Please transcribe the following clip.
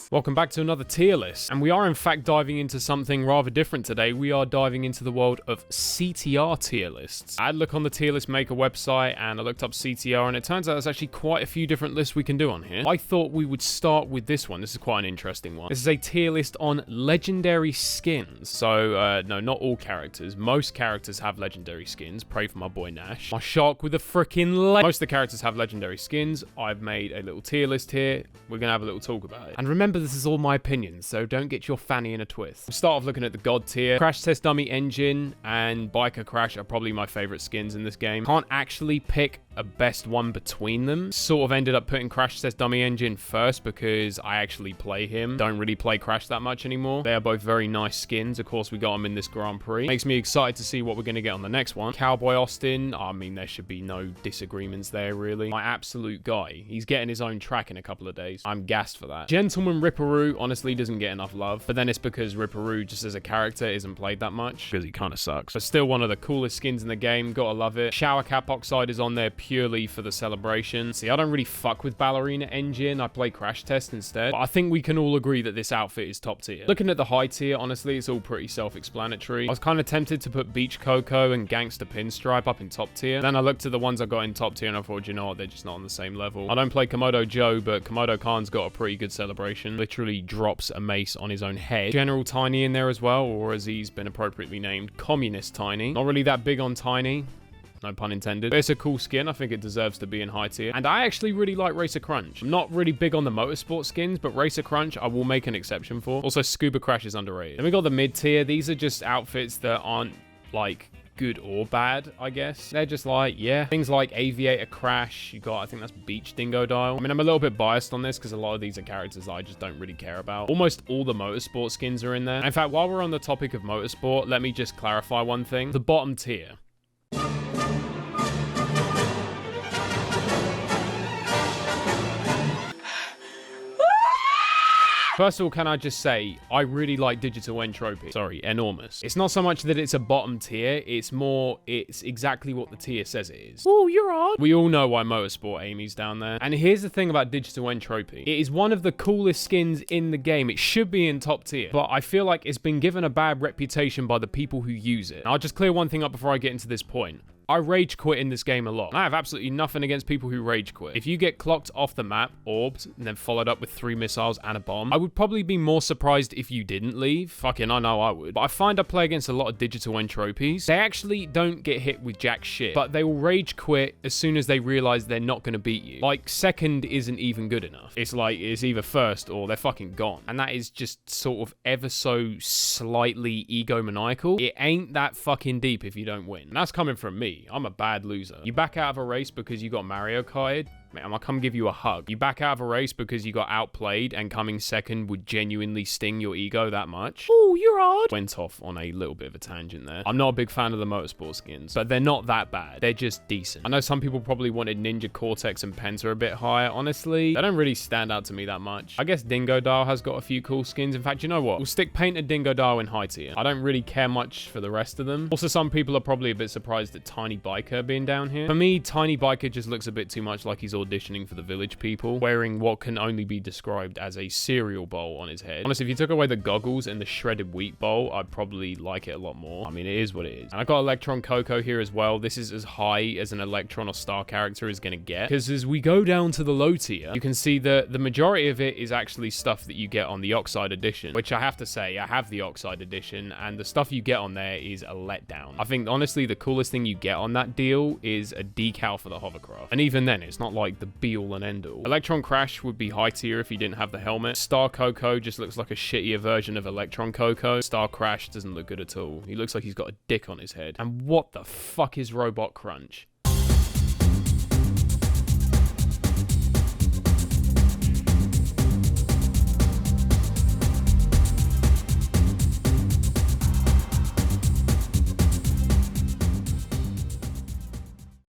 Welcome back to another tier list, and we are in fact diving into something rather different today. We are diving into the world of CTR tier lists. I had a look on the tier list maker website and I looked up CTR, and it turns out there's actually quite a few different lists we can do on here. I thought we would start with this one. This is quite an interesting one. This is a tier list on legendary skins. So, no, not all characters. Most characters have legendary skins. Pray for my boy Nash. My shark with a freaking leg. Most of the characters have legendary skins. I've made a little tier list here. We're gonna have a little talk about it. And remember, this is all my opinions, so don't get your fanny in a twist. We'll start off looking at the God tier. Crash Testummy Engine and Biker Crash are probably my favorite skins in this game. Can't actually pick a best one between them. Sort of ended up putting Crash Testummy Engine first because I actually play him. Don't really play Crash that much anymore. They are both very nice skins. Of course, we got them in this Grand Prix. Makes me excited to see what we're going to get on the next one. Cowboy Austin. I mean, there should be no disagreements there, really. My absolute guy. He's getting his own track in a couple of days. I'm gassed for that. Gentleman Ripperoo honestly doesn't get enough love, but then it's because Ripperoo, just as a character, isn't played that much because he kind of sucks. But still one of the coolest skins in the game. Gotta love it. Shower Cap Oxide is on there purely for the celebration. See, I don't really fuck with Ballerina Engine. I play Crash Test instead. But I think we can all agree that this outfit is top tier. Looking at the high tier, honestly, it's all pretty self-explanatory. I was kind of tempted to put Beach Cocoa and Gangster Pinstripe up in top tier. Then I looked at the ones I got in top tier and I thought, you know what, they're just not on the same level. I don't play Komodo Joe, but Komodo Khan's got a pretty good celebration. Literally drops a mace on his own head. General Tiny in there as well, or as he's been appropriately named, Communist Tiny. Not really that big on Tiny. No pun intended. But it's a cool skin. I think it deserves to be in high tier. And I actually really like Racer Crunch. I'm not really big on the Motorsports skins, but Racer Crunch I will make an exception for. Also, Scuba Crash is underrated. Then we got the mid tier. These are just outfits that aren't like good or bad, I guess. They're just like, yeah. Things like Aviator Crash. You got, I think that's Beach Dingo Doll. I mean, I'm a little bit biased on this because a lot of these are characters that I just don't really care about. Almost all the Motorsport skins are in there. In fact, while we're on the topic of Motorsport, let me just clarify one thing. The bottom tier. First of all, can I just say, I really like Digital Entropy. Sorry, enormous. It's not so much that it's a bottom tier, it's more, it's exactly what the tier says it is. Oh, you're odd. We all know why Motorsport Amy's down there. And here's the thing about Digital Entropy. It is one of the coolest skins in the game. It should be in top tier, but I feel like it's been given a bad reputation by the people who use it. I'll just clear one thing up before I get into this point. I rage quit in this game a lot. I have absolutely nothing against people who rage quit. If you get clocked off the map, orbed, and then followed up with 3 missiles and a bomb, I would probably be more surprised if you didn't leave. Fucking, I know I would. But I find I play against a lot of digital entropies. They actually don't get hit with jack shit, but they will rage quit as soon as they realize they're not going to beat you. Like, second isn't even good enough. It's like, it's either first or they're fucking gone. And that is just sort of ever so slightly egomaniacal. It ain't that fucking deep if you don't win. And that's coming from me. I'm a bad loser. You back out of a race because you got Mario Karted? Man, I'm gonna come give you a hug. You back out of a race because you got outplayed and coming second would genuinely sting your ego that much? Oh, you're odd. Went off on a little bit of a tangent there. I'm not a big fan of the Motorsport skins, but they're not that bad. They're just decent. I know some people probably wanted Ninja, Cortex, and Penta a bit higher. Honestly, they don't really stand out to me that much. I guess Dingo Doll has got a few cool skins. In fact, you know what? We'll stick Painted Dingo Doll in high tier. I don't really care much for the rest of them. Also, some people are probably a bit surprised at Tiny Biker being down here. For me, Tiny Biker just looks a bit too much like he's auditioning for the village people, wearing what can only be described as a cereal bowl on his head. Honestly, if you took away the goggles and the shredded wheat bowl, I'd probably like it a lot more. I mean, it is what it is. And I got Electron Cocoa here as well. This is as high as an Electron or Star character is going to get, because as we go down to the low tier, you can see that the majority of it is actually stuff that you get on the Oxide edition, which I have to say, I have the Oxide edition, and the stuff you get on there is a letdown. I think, honestly, the coolest thing you get on that deal is a decal for the hovercraft. And even then, it's not like the be-all and end-all. Electron Crash would be high tier if he didn't have the helmet. Star Cocoa just looks like a shittier version of Electron Cocoa. Star Crash doesn't look good at all. He looks like he's got a dick on his head. And what the fuck is Robot Crunch?